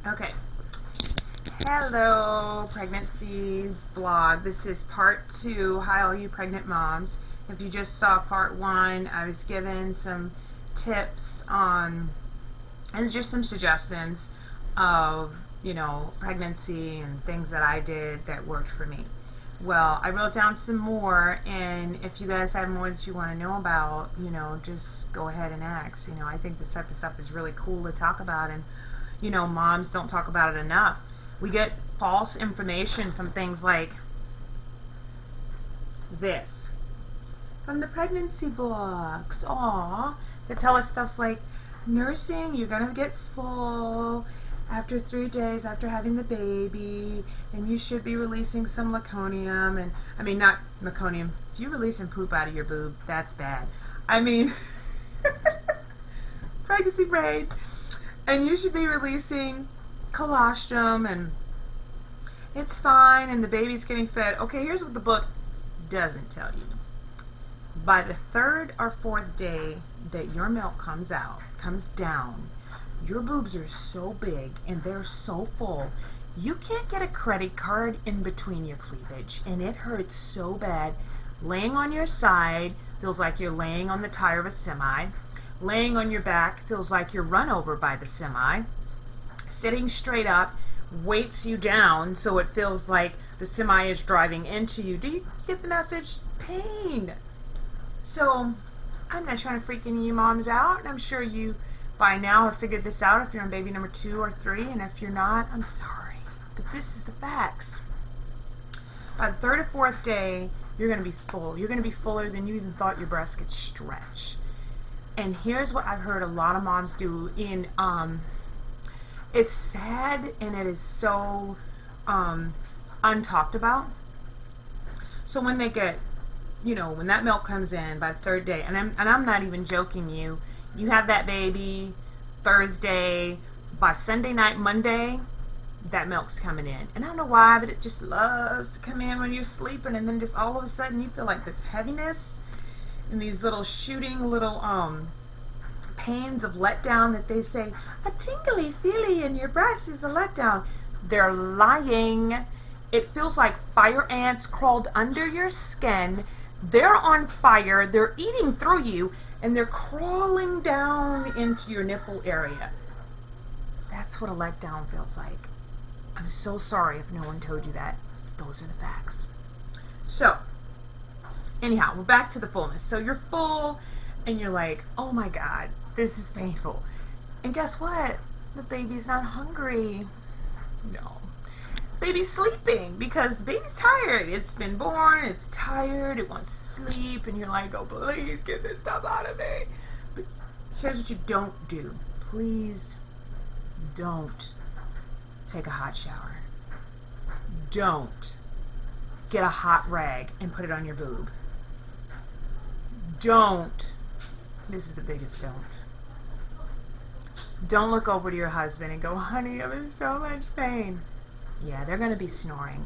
Okay. Hello, pregnancy vlog. This is part 2. Hi, all you pregnant moms. If you just saw part 1, I was given some tips on, and just some suggestions of, pregnancy and things that I did that worked for me. Well, I wrote down some more, and if you guys have more that you want to know about, just go ahead and ask. I think this type of stuff is really cool to talk about, and moms don't talk about it enough. We get false information from things like this from the pregnancy books. Aw, that tell us stuff like nursing, you're gonna get full after 3 days after having the baby, and you should be releasing some meconium. And I mean, not meconium. If you're releasing poop out of your boob, that's bad. I mean, pregnancy brain. And you should be releasing colostrum, and it's fine, and the baby's getting fed. Okay, here's what the book doesn't tell you. By the 3rd or 4th day that your milk comes down, your boobs are so big and they're so full, you can't get a credit card in between your cleavage, and it hurts so bad. Laying on your side feels like you're laying on the tire of a semi. Laying on your back feels like you're run over by the semi. Sitting straight up weights you down, so it feels like the semi is driving into you. Do you get the message? Pain. So I'm not trying to freak any of you moms out, and I'm sure you by now have figured this out if you're on baby number 2 or 3, and if you're not, I'm sorry, but this is the facts. By the 3rd or 4th day, you're going to be full. You're going to be fuller than you even thought your breast could stretch. And here's what I've heard a lot of moms do in, it's sad, and it is so untalked about. So when they get, when that milk comes in by the 3rd day, and I'm not even joking you have that baby Thursday, by Sunday night, Monday, that milk's coming in. And I don't know why, but it just loves to come in when you're sleeping, and then just all of a sudden you feel like this heaviness and these little shooting little pains of letdown that they say, a tingly feely in your breast is a letdown. They're lying. It feels like fire ants crawled under your skin. They're on fire. They're eating through you, and they're crawling down into your nipple area. That's what a letdown feels like. I'm so sorry if no one told you that. Those are the facts. So, anyhow, we're back to the fullness. So you're full, and you're like, oh my God, this is painful. And guess what? The baby's not hungry. No. Baby's sleeping because the baby's tired. It's been born, it's tired, it wants to sleep, and you're like, oh, please get this stuff out of me. But here's what you don't do. Please don't take a hot shower. Don't get a hot rag and put it on your boob. Don't. This is the biggest don't. Don't look over to your husband and go, honey, I'm in so much pain. Yeah, they're going to be snoring.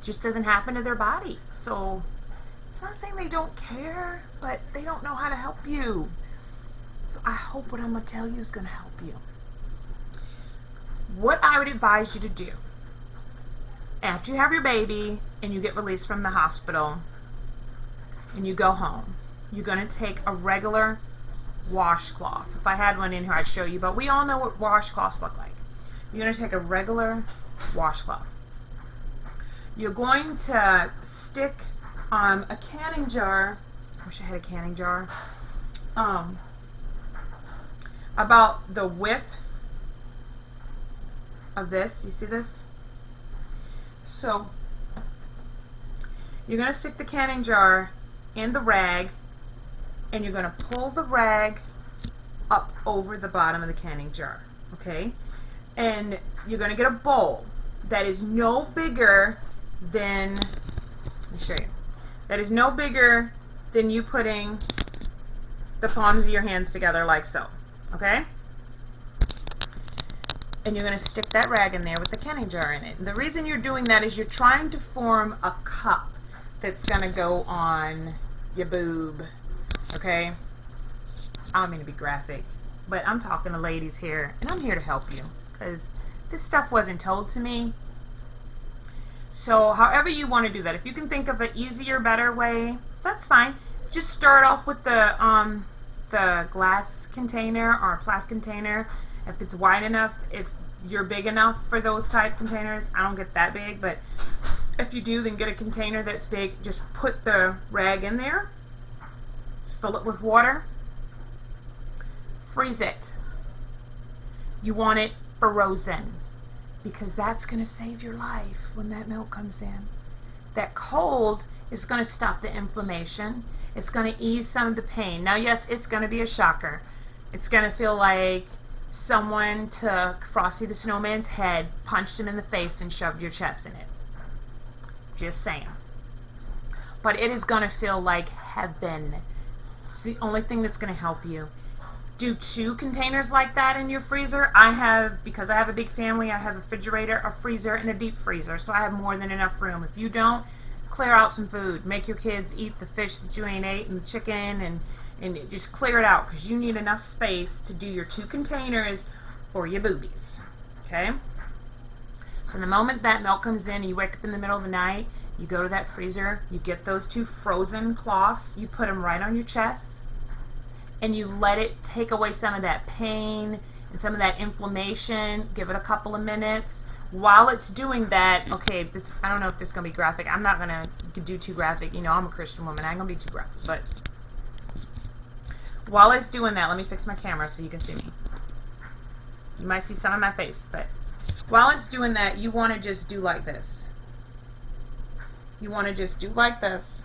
Just doesn't happen to their body. So it's not saying they don't care, but they don't know how to help you. So I hope what I'm going to tell you is going to help you. What I would advise you to do after you have your baby and you get released from the hospital and you go home, you're going to take a regular washcloth. If I had one in here, I'd show you, but we all know what washcloths look like. You're going to take a regular washcloth. You're going to stick a canning jar. I wish I had a canning jar. About the width of this. You see this? So you're going to stick the canning jar in the rag, and you're going to pull the rag up over the bottom of the canning jar. Okay? And you're going to get a bowl that is no bigger than, let me show you, that is no bigger than you putting the palms of your hands together like so. Okay? And you're going to stick that rag in there with the canning jar in it. And the reason you're doing that is you're trying to form a cup that's going to go on your boob. Okay? I don't mean to be graphic, but I'm talking to ladies here, and I'm here to help you, because This stuff wasn't told to me. So however you want to do that, if you can think of an easier, better way, that's fine. Just start off with the glass container or plastic container. If it's wide enough, if you're big enough for those type containers. I don't get that big, but if you do, then get a container that's big. Just put the rag in there, fill it with water, freeze it. You want it frozen, because that's going to save your life when that milk comes in. That cold is going to stop the inflammation. It's going to ease some of the pain. Now, yes, it's going to be a shocker. It's going to feel like someone took Frosty the Snowman's head, punched him in the face, and shoved your chest in it. Just saying. But it is going to feel like heaven. It's the only thing that's going to help you. Do 2 containers like that in your freezer. Because I have a big family, I have a refrigerator, a freezer, and a deep freezer. So I have more than enough room. If you don't, clear out some food. Make your kids eat the fish that you ain't ate and the chicken, and just clear it out, because you need enough space to do your 2 containers for your boobies. Okay? So the moment that milk comes in, you wake up in the middle of the night, you go to that freezer, you get those 2 frozen cloths, you put them right on your chest, and you let it take away some of that pain and some of that inflammation. Give it a couple of minutes. While it's doing that, okay, I don't know if this is going to be graphic. I'm not going to do too graphic. You know, I'm a Christian woman. I ain't going to be too graphic. But while it's doing that, let me fix my camera so you can see me. You might see some of my face, but while it's doing that, you want to just do like this. You want to just do like this.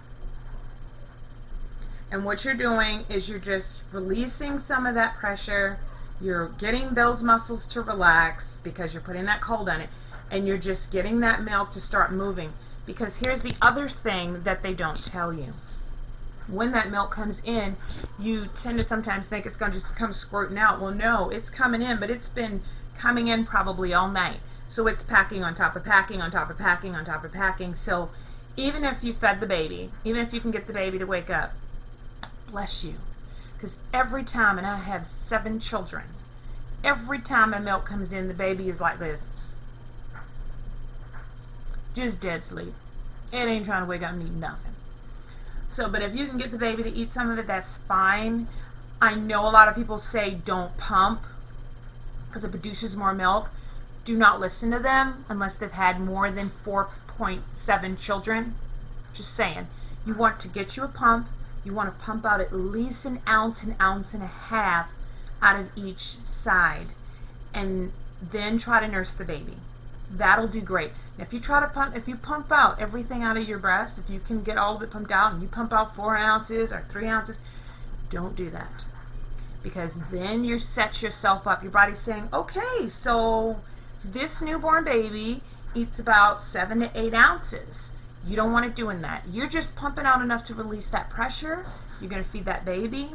And what you're doing is you're just releasing some of that pressure. You're getting those muscles to relax because you're putting that cold on it. And you're just getting that milk to start moving. Because here's the other thing that they don't tell you. When that milk comes in, you tend to sometimes think it's going to just come squirting out. Well, no, it's coming in, but it's been coming in probably all night. So it's packing on top of packing on top of packing on top of packing. So even if you fed the baby, even if you can get the baby to wake up, bless you. Because every time, and I have 7 children, every time a milk comes in, the baby is like this. Just dead sleep. It ain't trying to wake up and eat nothing. So, but if you can get the baby to eat some of it, that's fine. I know a lot of people say don't pump because it produces more milk. Do not listen to them unless they've had more than 4.7 children. Just saying. You want to get you a pump. You want to pump out at least an ounce and a half out of each side, and then try to nurse the baby. That'll do great. If you pump out everything out of your breast, if you can get all of it pumped out, and you pump out 4 ounces or 3 ounces, don't do that, because then you set yourself up. Your body's saying, okay, so this newborn baby eats about 7 to 8 ounces. You don't want it doing that. You're just pumping out enough to release that pressure. You're going to feed that baby.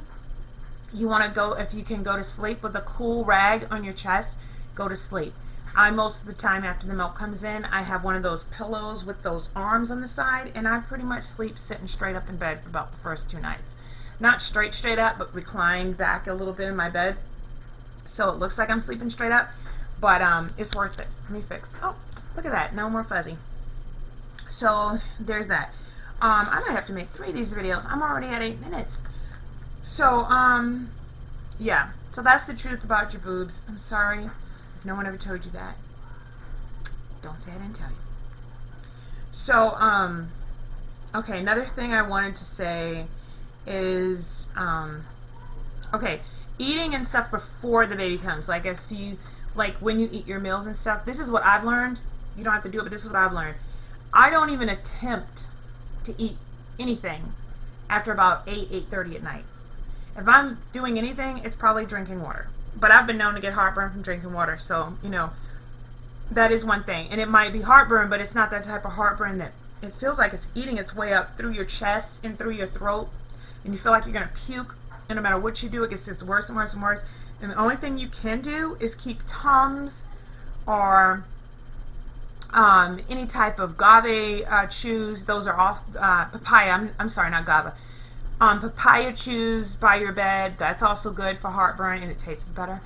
You want to go, if you can go to sleep with a cool rag on your chest, go to sleep. Most of the time after the milk comes in, I have one of those pillows with those arms on the side, and I pretty much sleep sitting straight up in bed for about the first 2 nights. Not straight up, but reclined back a little bit in my bed. So it looks like I'm sleeping straight up, but it's worth it. Let me fix. Oh, look at that. No more fuzzy. So there's that. I might have to make 3 of these videos. I'm already at 8 minutes. So, yeah. So that's the truth about your boobs. I'm sorry if no one ever told you that. Don't say I didn't tell you. So, okay, another thing I wanted to say is, okay, eating and stuff before the baby comes. Like when you eat your meals and stuff, this is what I've learned. You don't have to do it, but this is what I've learned. I don't even attempt to eat anything after about 8:30 at night. If I'm doing anything, it's probably drinking water. But I've been known to get heartburn from drinking water, so, you know, that is one thing. And it might be heartburn, but it's not that type of heartburn that it feels like it's eating its way up through your chest and through your throat, and you feel like you're going to puke, and no matter what you do, it gets worse and worse and worse. And the only thing you can do is keep Tums or any type of agave chews. Those are off. Papaya. I'm sorry, not agave. Papaya chews by your bed. That's also good for heartburn, and it tastes better.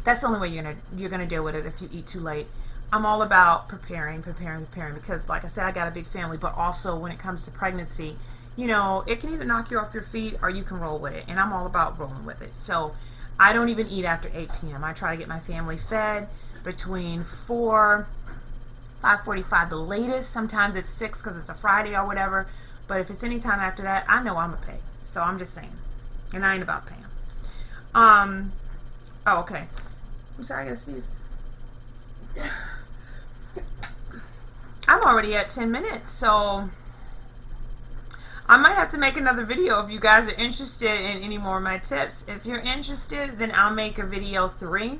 That's the only way you're gonna deal with it if you eat too late. I'm all about preparing because, like I said, I got a big family, but also when it comes to pregnancy, you know, it can either knock you off your feet or you can roll with it, and I'm all about rolling with it. So I don't even eat after 8 p.m. I try to get my family fed between 5:45 the latest. Sometimes it's 6 because it's a Friday or whatever, but if it's any time after that, I know I'm gonna pay. So I'm just saying, and I ain't about paying. Oh, okay. I'm sorry, I gotta sneeze. I'm already at 10 minutes, so I might have to make another video if you guys are interested in any more of my tips. If you're interested, then I'll make a video 3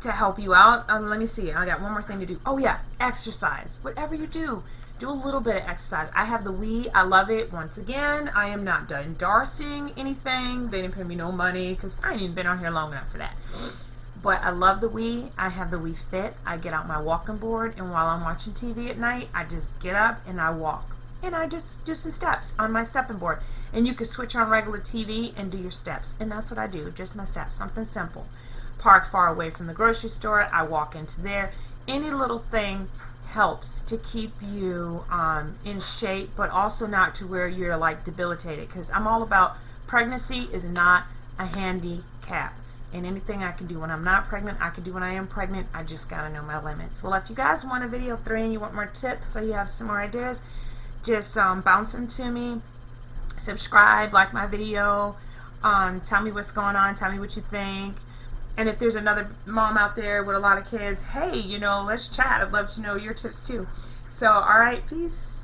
to help you out. Let me see. I got one more thing to do. Oh yeah, exercise. Whatever you do a little bit of exercise. I have the Wii. I love it. Once again, I am not endorsing anything. They didn't pay me no money because I ain't even been on here long enough for that. But I love the Wii. I have the Wii Fit. I get out my walking board, and while I'm watching TV at night, I just get up and I walk. And I just do some steps on my stepping board. And you can switch on regular TV and do your steps. And that's what I do, just my steps, something simple. Park far away from the grocery store, I walk into there. Any little thing helps to keep you in shape, but also not to where you're like debilitated, because I'm all about pregnancy is not a handicap, and anything I can do when I'm not pregnant, I can do when I am pregnant. I just gotta know my limits. Well, if you guys want a video 3 and you want more tips, so you have some more ideas, just bounce them to me. Subscribe, like my video, tell me what's going on, tell me what you think. And if there's another mom out there with a lot of kids, hey, you know, let's chat. I'd love to know your tips too. So, all right, peace.